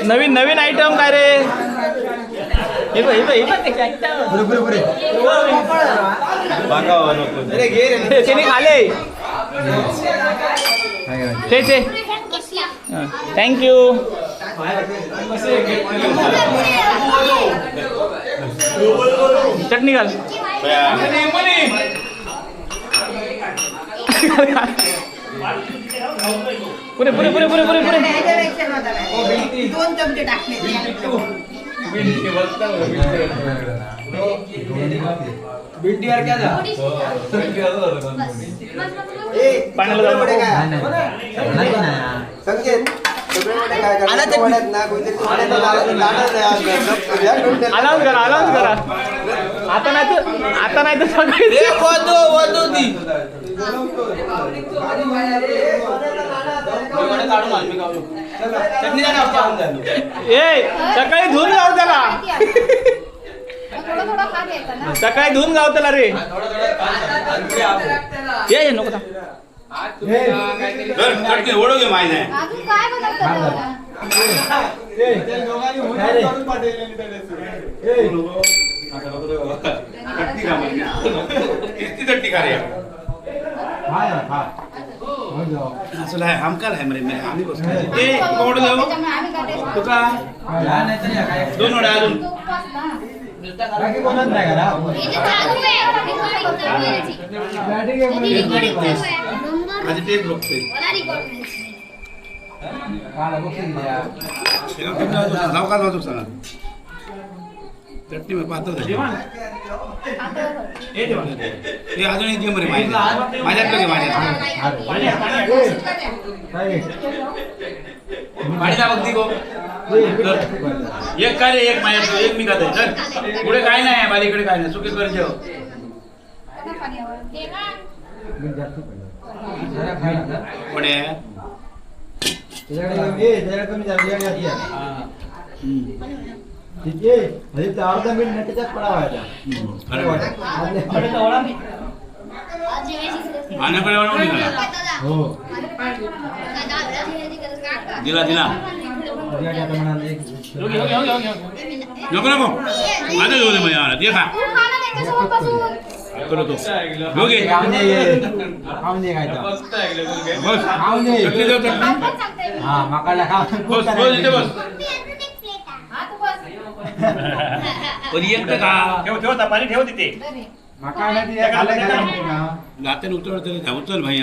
नवीन नवीन item काय रे त्याने खाले ते थँक्यू चटणी घाल पुरे पुरे पुरे पुरे पुरे पुरे 2 चमचे टाकले भिंडीवर क्या जा पाण्याला जाऊ अलाउन्स करा आता नाही तर सगळे सकाळी धुवून जाऊ त्याला सकाळी धुवून जाऊ त्याला रे ये नको ओढ माहिती आहे हमकाल आहे मरे आम्ही कोण जाऊ तुका 2 वड्या अजून माझी टेस्ट बघतोय नाव का वाजू सांगा चटणी पाहतो हे अजून एक मरे माझ्याकडे घे माझ्या बघती गो एक काय रे एक माझ्या एक मी खात चल पुढे काय नाही माझ्याकडे काय नाही सुखी कर जेव पुढे अर्धा मिनिट त्याच्यात पडावायचा हो दिला दिला नको नको माझं घेऊ दे मला ते खा करतो घेऊ घे खाऊन दे काय बस चटणी देऊ चटणी हा मकाला खा बस बस इथे बस ठेव पाणी ठेव तिथे मकाला ती खाल्लं जाते उचल भाई